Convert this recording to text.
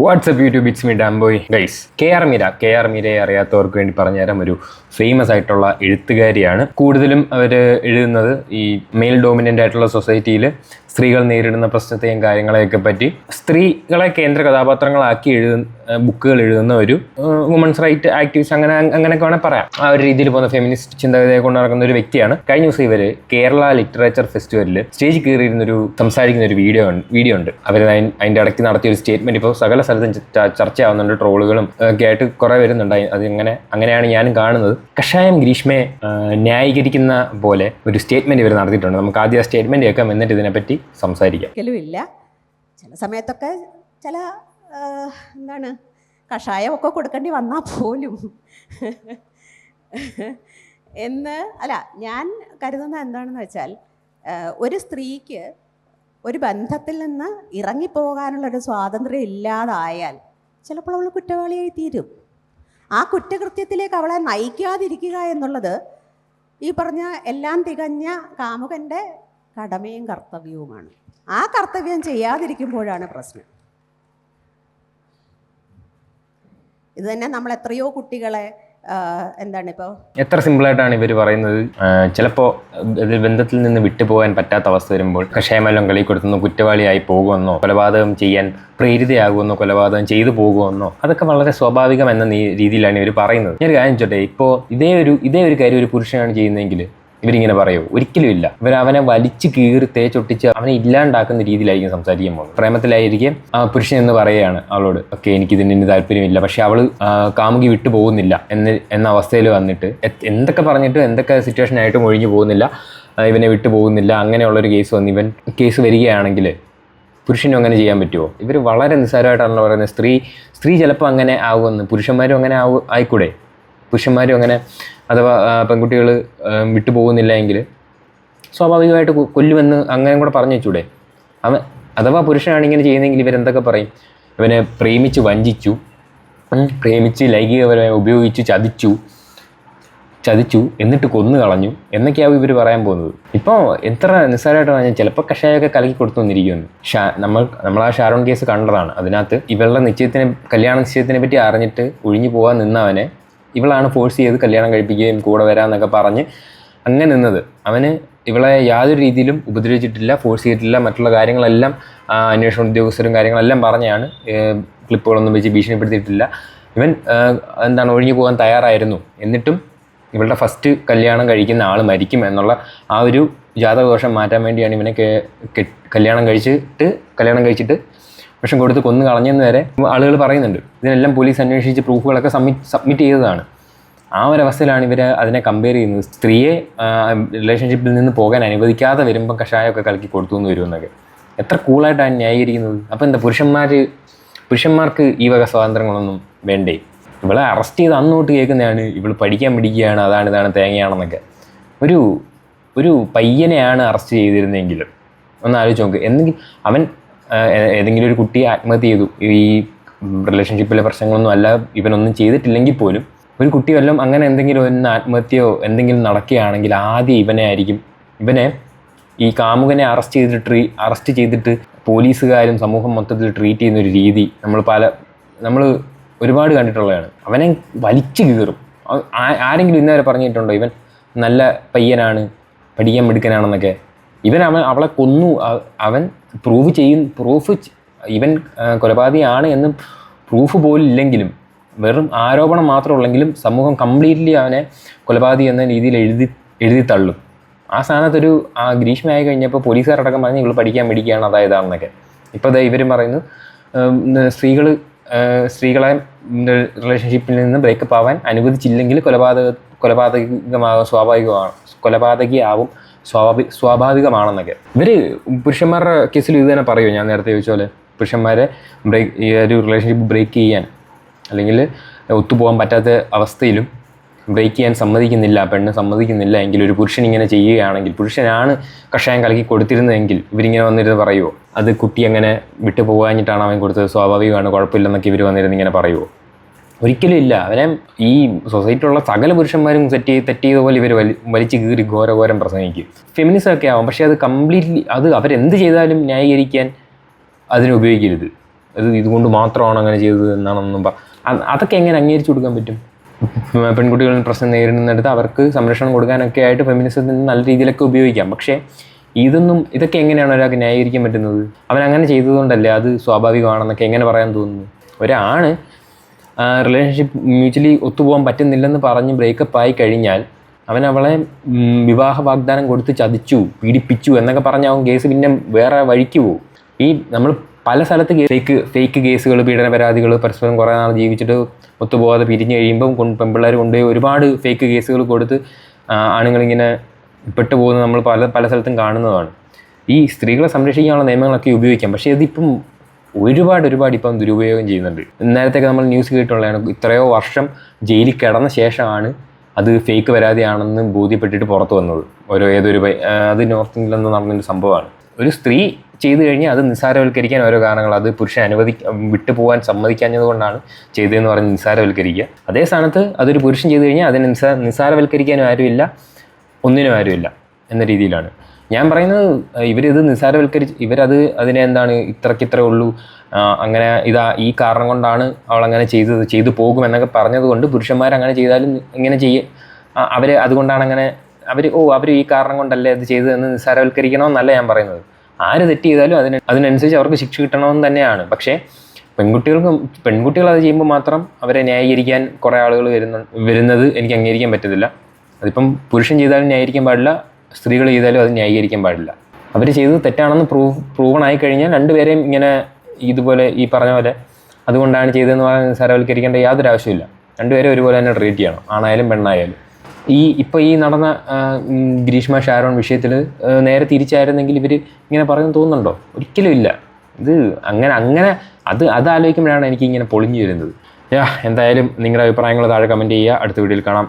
WhatsApp YouTube it's me ഡാംബോയ് guys. K R മീരയെ അറിയാത്തവർക്ക് വേണ്ടി പറഞ്ഞുതരാം. ഒരു ഫേമസ് ആയിട്ടുള്ള എഴുത്തുകാരിയാണ്. കൂടുതലും അവർ എഴുതുന്നത് ഈ മെയിൽ ഡോമിനൻ്റ് ആയിട്ടുള്ള സൊസൈറ്റിയിൽ സ്ത്രീകൾ നേരിടുന്ന പ്രശ്നത്തെയും കാര്യങ്ങളെയൊക്കെ പറ്റി സ്ത്രീകളെ കേന്ദ്ര കഥാപാത്രങ്ങളാക്കി ബുക്കുകൾ എഴുതുന്ന ഒരു വുമൺസ് റൈറ്റ് ആക്ടിവിസ്റ്റ്, അങ്ങനെയൊക്കെ വേണമെങ്കിൽ പറയാം. ആ ഒരു രീതിയിൽ പോകുന്ന ഫെമിനിസ്റ്റ് ചിന്താഗതിയെ കൊണ്ട് നടക്കുന്ന ഒരു വ്യക്തിയാണ്. കഴിഞ്ഞ ദിവസം ഇവർ കേരള ലിറ്ററേച്ചർ ഫെസ്റ്റിവലിൽ സ്റ്റേജിൽ കയറിയിരുന്നൊരു സംസാരിക്കുന്ന ഒരു വീഡിയോ ഉണ്ട്. അവർ അതിൻ്റെ ഇടയ്ക്ക് നടത്തിയ ഒരു സ്റ്റേറ്റ്മെന്റ് ഇപ്പോൾ സകല സ്ഥലത്തും ചർച്ചയാവുന്നുണ്ട്. ട്രോളുകളും ഒക്കെ ആയിട്ട് കുറേ വരുന്നുണ്ട്. അങ്ങനെയാണ് ഞാനും കാണുന്നത്. കഷായം ഗ്രീഷ്മയെ ന്യായീകരിക്കുന്ന പോലെ ഒരു സ്റ്റേറ്റ്മെന്റ് ഇവർ നടത്തിയിട്ടുണ്ട്. നമുക്ക് ആദ്യം ആ സ്റ്റേറ്റ്മെന്റ് കേൾക്കാം, എന്നിട്ട് ഇതിനെപ്പറ്റി സംസാരിക്കാം. ഇല്ല, ചില സമയത്തൊക്കെ ചില കഷായമൊക്കെ കൊടുക്കേണ്ടി വന്നാൽ പോലും ഞാൻ കരുതുന്നത് എന്താണെന്ന് വെച്ചാൽ, ഒരു സ്ത്രീക്ക് ഒരു ബന്ധത്തിൽ നിന്ന് ഇറങ്ങിപ്പോകാനുള്ളൊരു സ്വാതന്ത്ര്യം ഇല്ലാതായാൽ ചിലപ്പോൾ അവൾ കുറ്റവാളിയായി തീരും. ആ കുറ്റകൃത്യത്തിലേക്ക് അവളെ നയിക്കാതിരിക്കുക എന്നുള്ളത് ഈ പറഞ്ഞ എല്ലാം തികഞ്ഞ കാമുകൻ്റെ കടമയും കർത്തവ്യവുമാണ്. ആ കർത്തവ്യം ചെയ്യാതിരിക്കുമ്പോഴാണ് പ്രശ്നം. ഇത് തന്നെ നമ്മൾ എത്രയോ കുട്ടികളെ എത്ര സിമ്പിളായിട്ടാണ് ഇവർ പറയുന്നത്. ചിലപ്പോൾ ബന്ധത്തിൽ നിന്ന് വിട്ടുപോകാൻ പറ്റാത്ത അവസ്ഥ വരുമ്പോൾ കഷായമെല്ലാം കളി കൊടുത്തുന്നു കുറ്റവാളിയായി പോകുമെന്നോ, കൊലപാതകം ചെയ്യാൻ പ്രേരിതയാകുമെന്നോ, കൊലപാതകം ചെയ്തു പോകുമെന്നോ, അതൊക്കെ വളരെ സ്വാഭാവികം എന്ന രീതിയിലാണ് ഇവർ പറയുന്നത്. ഞാനൊരു കാര്യം ചോട്ടെ, ഇപ്പോൾ ഇതേ ഒരു കാര്യം ഒരു പുരുഷനാണ് ചെയ്യുന്നതെങ്കിൽ ഇവരിങ്ങനെ പറയുമോ? ഒരിക്കലും ഇല്ല. അവനെ വലിച്ചു കീറി തേച്ചൊട്ടിച്ച് അവനെ ഇല്ലാണ്ടാക്കുന്ന രീതിയിലായിരിക്കും സംസാരിക്കാൻ പോകുന്നത്. പ്രേമത്തിലായിരിക്കും ആ പുരുഷൻ എന്ന് പറയുകയാണ് അവളോട്, ഓക്കെ എനിക്കിതിന് താല്പര്യമില്ല, പക്ഷെ അവള് കാമുകി വിട്ടു പോകുന്നില്ല എന്ന അവസ്ഥയിൽ വന്നിട്ട് എന്തൊക്കെ പറഞ്ഞിട്ട് എന്തൊക്കെ സിറ്റുവേഷൻ ആയിട്ടും ഒഴിഞ്ഞു പോകുന്നില്ല, ഇവനെ വിട്ടു പോകുന്നില്ല. അങ്ങനെയുള്ളൊരു കേസ് വരികയാണെങ്കിൽ പുരുഷനും അങ്ങനെ ചെയ്യാൻ പറ്റുമോ? ഇവർ വളരെ നിസ്സാരമായിട്ടാണല്ലോ പറയുന്നത്. സ്ത്രീ ചിലപ്പോൾ അങ്ങനെ ആവുമെന്ന്. പുരുഷന്മാരും അങ്ങനെ ആയിക്കൂടെ? പുരുഷന്മാരും അങ്ങനെ അഥവാ പെൺകുട്ടികൾ വിട്ടുപോകുന്നില്ല എങ്കിൽ സ്വാഭാവികമായിട്ട് കൊല്ലുമെന്ന് അങ്ങനെ കൂടെ പറഞ്ഞു വെച്ചൂടെ? അഥവാ പുരുഷനാണ് ഇങ്ങനെ ചെയ്യുന്നതെങ്കിൽ ഇവരെന്തൊക്കെ പറയും? ഇവനെ പ്രേമിച്ച് വഞ്ചിച്ചു, പ്രേമിച്ച് ലൈംഗികപരമായി ഉപയോഗിച്ചു, ചതിച്ചു, എന്നിട്ട് കൊന്നു കളഞ്ഞു എന്നൊക്കെയാവും ഇവർ പറയാൻ പോകുന്നത്. ഇപ്പോൾ എത്ര നിസ്സാരമായിട്ട് പറഞ്ഞാൽ ചിലപ്പോൾ കഷായമൊക്കെ കലക്കി കൊടുത്തു വന്നിരിക്കുമെന്ന്. നമ്മൾ ആ ഷാരോൺ കേസ് കണ്ടതാണ്. അതിനകത്ത് ഇവളുടെ കല്യാണ നിശ്ചയത്തിനെ പറ്റി അറിഞ്ഞിട്ട് ഒഴിഞ്ഞു പോകാൻ നിന്നവനെ ഇവളാണ് ഫോഴ്സ് ചെയ്ത് കല്യാണം കഴിപ്പിക്കുകയും കൂടെ വരാമെന്നൊക്കെ പറഞ്ഞ് അങ്ങനെ നിന്നത്. അവന് ഇവളെ യാതൊരു രീതിയിലും ഉപദ്രവിച്ചിട്ടില്ല, ഫോഴ്സ് ചെയ്തിട്ടില്ല. മറ്റുള്ള കാര്യങ്ങളെല്ലാം അന്വേഷണ ഉദ്യോഗസ്ഥരും കാര്യങ്ങളെല്ലാം പറഞ്ഞാണ്. ക്ലിപ്പുകളൊന്നും വെച്ച് ഭീഷണിപ്പെടുത്തിയിട്ടില്ല. ഇവൻ ഒഴിഞ്ഞു പോകാൻ തയ്യാറായിരുന്നു. എന്നിട്ടും ഇവളുടെ ഫസ്റ്റ് കല്യാണം കഴിക്കുന്ന ആൾ മരിക്കും എന്നുള്ള ആ ഒരു ജാതകദോഷം മാറ്റാൻ വേണ്ടിയാണ് ഇവനെ കല്യാണം കഴിച്ചിട്ട് വിഷം കൊടുത്ത് കൊന്നു കളഞ്ഞെന്ന് വരെ ആളുകൾ പറയുന്നുണ്ട്. ഇതിനെല്ലാം പോലീസ് അന്വേഷിച്ച് പ്രൂഫുകളൊക്കെ സബ്മിറ്റ് ചെയ്തതാണ്. ആ ഒരവസ്ഥയിലാണ് ഇവർ അതിനെ കമ്പയർ ചെയ്യുന്നത്. സ്ത്രീയെ റിലേഷൻഷിപ്പിൽ നിന്ന് പോകാൻ അനുവദിക്കാതെ വരുമ്പോൾ കഷായമൊക്കെ കലക്കി കൊടുത്തു എന്ന് വരുമെന്നൊക്കെ. എത്ര കൂളായിട്ടാണ് ന്യായീകരിക്കുന്നത്. അപ്പോൾ എന്താ പുരുഷന്മാർക്ക് ഈ വക സ്വാതന്ത്ര്യങ്ങളൊന്നും വേണ്ടേ? ഇവളെ അറസ്റ്റ് ചെയ്ത് അന്നോട്ട് കേൾക്കുന്നതാണ് ഇവൾ പഠിക്കാൻ പിടിക്കുകയാണ്, ഇതാണ് തേങ്ങയാണെന്നൊക്കെ. ഒരു പയ്യനെയാണ് അറസ്റ്റ് ചെയ്തിരുന്നെങ്കിൽ ഒന്ന് ആലോചിച്ച് നോക്ക്. അവൻ ഏതെങ്കിലും ഒരു കുട്ടിയെ ആത്മഹത്യ ചെയ്തു, ഈ റിലേഷൻഷിപ്പിലെ പ്രശ്നങ്ങളൊന്നും അല്ല, ഇവനൊന്നും ചെയ്തിട്ടില്ലെങ്കിൽ പോലും ഒരു കുട്ടി വല്ലതും അങ്ങനെ എന്തെങ്കിലും ഒന്ന് ആത്മഹത്യയോ എന്തെങ്കിലും നടക്കുകയാണെങ്കിൽ ആദ്യം ഇവനെ ഈ കാമുകനെ അറസ്റ്റ് ചെയ്തിട്ട് പോലീസുകാരും സമൂഹം മൊത്തത്തിൽ ട്രീറ്റ് ചെയ്യുന്ന ഒരു രീതി നമ്മൾ ഒരുപാട് കണ്ടിട്ടുള്ളതാണ്. അവനെ വലിച്ചു കീറും. ആരെങ്കിലും ഇന്നേവരെ പറഞ്ഞിട്ടുണ്ടോ ഇവൻ നല്ല പയ്യനാണ്, പഠിക്കാൻ മിടുക്കനാണെന്നൊക്കെ? അവളെ കൊന്നു. അവൻ ഇവൻ കൊലപാതകയാണ് എന്ന് പ്രൂഫ് പോലും ഇല്ലെങ്കിലും, വെറും ആരോപണം മാത്രമുള്ളെങ്കിലും സമൂഹം കംപ്ലീറ്റ്ലി അവനെ കൊലപാതകം എന്ന രീതിയിൽ എഴുതി തള്ളും. ആ സ്ഥാനത്തൊരു ഗ്രീഷ്മ ആയി കഴിഞ്ഞപ്പോൾ പോലീസുകാരടക്കം പറഞ്ഞ് ഇവൾ പഠിക്കാൻ പിടിക്കുകയാണ് അതായതാണെന്നൊക്കെ. ഇപ്പോൾ ഇവരും പറയുന്നു സ്ത്രീകളെ റിലേഷൻഷിപ്പിൽ നിന്ന് ബ്രേക്കപ്പ് ആവാൻ അനുവദിച്ചില്ലെങ്കിൽ കൊലപാതകിയാവും സ്വാഭാവികമാണെന്നൊക്കെ. പുരുഷന്മാരുടെ കേസിൽ ഇത് തന്നെ പറയുമോ? ഞാൻ നേരത്തെ ചോദിച്ച പോലെ പുരുഷന്മാരെ ഈ ഒരു റിലേഷൻഷിപ്പ് ബ്രേക്ക് ചെയ്യാൻ അല്ലെങ്കിൽ ഒത്തുപോകാൻ പറ്റാത്ത അവസ്ഥയിലും ബ്രേക്ക് ചെയ്യാൻ പെണ്ണ് സമ്മതിക്കുന്നില്ല എങ്കിൽ, ഒരു പുരുഷൻ ഇങ്ങനെ ചെയ്യുകയാണെങ്കിൽ, പുരുഷനാണ് കഷായം കലക്കി കൊടുത്തിരുന്നതെങ്കിൽ ഇവരിങ്ങനെ വന്നിരുന്ന് പറയുമോ അത് കുട്ടി അങ്ങനെ വിട്ടു പോകാഞ്ഞിട്ടാണ് അവൻ കൊടുത്തത്, സ്വാഭാവികമാണ്, കുഴപ്പമില്ലെന്നൊക്കെ ഇവർ വന്നിരുന്ന് ഇങ്ങനെ പറയുമോ? ഒരിക്കലും ഇല്ല. അവനെ ഈ സൊസൈറ്റിയിലുള്ള സകല പുരുഷന്മാരും തെറ്റ് ചെയ്തപോലെ ഇവർ വലിച്ചു കീറി ഘോരം പ്രസംഗിക്കും. ഫെമിനിസം ഒക്കെ ആവും, പക്ഷേ അത് കംപ്ലീറ്റ്ലി അവരെന്ത് ചെയ്താലും ന്യായീകരിക്കാൻ അതിനെ ഉപയോഗിക്കരുത്. ഇതുകൊണ്ട് മാത്രമാണ് അങ്ങനെ ചെയ്തത് എന്നാണെന്നും അതൊക്കെ എങ്ങനെ അംഗീകരിച്ചു കൊടുക്കാൻ പറ്റും? പെൺകുട്ടികളിൽ പ്രശ്നം നേരിടുന്നിടത്ത് അവർക്ക് സംരക്ഷണം കൊടുക്കാനൊക്കെ ആയിട്ട് ഫെമിനിസത്തിന് നല്ല രീതിയിലൊക്കെ ഉപയോഗിക്കാം. പക്ഷേ ഇതൊക്കെ എങ്ങനെയാണ് ഒരാൾക്ക് ന്യായീകരിക്കാൻ പറ്റുന്നത്? അവൻ അങ്ങനെ ചെയ്തതുകൊണ്ടല്ലേ അത് സ്വാഭാവികമാണെന്നൊക്കെ എങ്ങനെ പറയാൻ തോന്നുന്നു? ഒരാണ് റിലേഷൻഷിപ്പ് മ്യൂച്വലി ഒത്തുപോകാൻ പറ്റുന്നില്ലെന്ന് പറഞ്ഞ് ബ്രേക്കപ്പ് ആയി കഴിഞ്ഞാൽ അവളെ വിവാഹ വാഗ്ദാനം കൊടുത്ത് ചതിച്ചു, പീഡിപ്പിച്ചു എന്നൊക്കെ പറഞ്ഞ് അവൻ കേസ് പിന്നെ വേറെ വഴിക്ക് പോകും. ഈ നമ്മൾ പല സ്ഥലത്ത് ഫേക്ക് കേസുകൾ, പീഡന പരാതികൾ, പരസ്പരം കുറേ നാൾ ജീവിച്ചിട്ട് ഒത്തുപോകാതെ പിരിഞ്ഞ് കഴിയുമ്പം പെൺപിള്ളേർ കൊണ്ടുപോയി ഒരുപാട് ഫേക്ക് കേസുകൾ കൊടുത്ത് ആണുങ്ങളിങ്ങനെ പെട്ടുപോകുന്നത് നമ്മൾ പല സ്ഥലത്തും കാണുന്നതാണ്. ഈ സ്ത്രീകളെ സംരക്ഷിക്കാനുള്ള നിയമങ്ങളൊക്കെ ഉപയോഗിക്കാം. പക്ഷേ ഇതിപ്പം ഒരുപാട് ഇപ്പം ദുരുപയോഗം ചെയ്യുന്നുണ്ട്. നേരത്തെയൊക്കെ നമ്മൾ ന്യൂസ് കേട്ടുള്ളതാണ്, ഇത്രയോ വർഷം ജയിലിൽ കിടന്ന ശേഷമാണ് അത് ഫേക്ക് പരാതിയാണെന്ന് ബോധ്യപ്പെട്ടിട്ട് പുറത്ത് വന്നത്. അത് നോർത്ത് ഇന്ത്യയിലെന്ന് നടന്നൊരു സംഭവമാണ്. ഒരു സ്ത്രീ ചെയ്തു കഴിഞ്ഞാൽ അത് നിസ്സാരവൽക്കരിക്കാൻ ഓരോ കാരണങ്ങൾ, അത് പുരുഷൻ വിട്ടുപോകാൻ സമ്മതിക്കാഞ്ഞത് കൊണ്ടാണ് ചെയ്തതെന്ന് പറഞ്ഞ് നിസ്സാരവൽക്കരിക്കുക. അതേ സ്ഥാനത്ത് അതൊരു പുരുഷൻ ചെയ്തു കഴിഞ്ഞാൽ അതിനെ നിസ്സാരവൽക്കരിക്കാനും ആരുമില്ല, ഒന്നിനും ആരുമില്ല എന്ന രീതിയിലാണ് ഞാൻ പറയുന്നത്. ഇവരിത് നിസ്സാരവൽക്കരിച്ച് അതിനെ എന്താണ് ഇത്രേ ഉള്ളൂ, അങ്ങനെ ഈ കാരണം കൊണ്ടാണ് അവളങ്ങനെ ചെയ്തു പോകുമെന്നൊക്കെ പറഞ്ഞതുകൊണ്ട് പുരുഷന്മാരങ്ങനെ ചെയ്താലും ഇങ്ങനെ അതുകൊണ്ടാണ് അങ്ങനെ അവർ ഈ കാരണം കൊണ്ടല്ലേ അത് ചെയ്തതെന്ന് നിസ്സാരവൽക്കരിക്കണമെന്നല്ല ഞാൻ പറയുന്നത്. ആര് തെറ്റ് ചെയ്താലും അതിനനുസരിച്ച് അവർക്ക് ശിക്ഷ കിട്ടണമെന്ന് തന്നെയാണ്. പക്ഷേ പെൺകുട്ടികൾ അത് ചെയ്യുമ്പോൾ മാത്രം അവരെ ന്യായീകരിക്കാൻ കുറേ ആളുകൾ വരുന്നത് എനിക്ക് അംഗീകരിക്കാൻ പറ്റത്തില്ല. അതിപ്പം പുരുഷൻ ചെയ്താലും ന്യായീകരിക്കാൻ പാടില്ല, സ്ത്രീകൾ ചെയ്താലും അത് ന്യായീകരിക്കാൻ പാടില്ല. അവർ ചെയ്തത് തെറ്റാണെന്ന് പ്രൂവൺ ആയി കഴിഞ്ഞാൽ രണ്ടുപേരെയും ഇങ്ങനെ ഇതുപോലെ ഈ പറഞ്ഞ പോലെ അതുകൊണ്ടാണ് ചെയ്തതെന്ന് പറഞ്ഞാൽ നിസ്സാരവൽക്കരിക്കേണ്ട യാതൊരു ആവശ്യമില്ല. രണ്ടുപേരും ഒരുപോലെ തന്നെ ട്രീറ്റ് ചെയ്യണം, ആണായാലും പെണ്ണായാലും. ഇപ്പോൾ ഈ നടന്ന ഗ്രീഷ്മ ഷാരോൺ വിഷയത്തിൽ നേരെ തിരിച്ചായിരുന്നെങ്കിൽ ഇവർ ഇങ്ങനെ പറയുമെന്ന് തോന്നുന്നുണ്ടോ? ഒരിക്കലും ഇല്ല. ഇത് അങ്ങനെ അത് ആലോചിക്കുമ്പോഴാണ് എനിക്ക് ഇങ്ങനെ പൊളിഞ്ഞു വരുന്നത്. എന്തായാലും നിങ്ങളുടെ അഭിപ്രായങ്ങൾ താഴെ കമൻറ്റ് ചെയ്യുക. അടുത്ത വീഡിയോയിൽ കാണാം.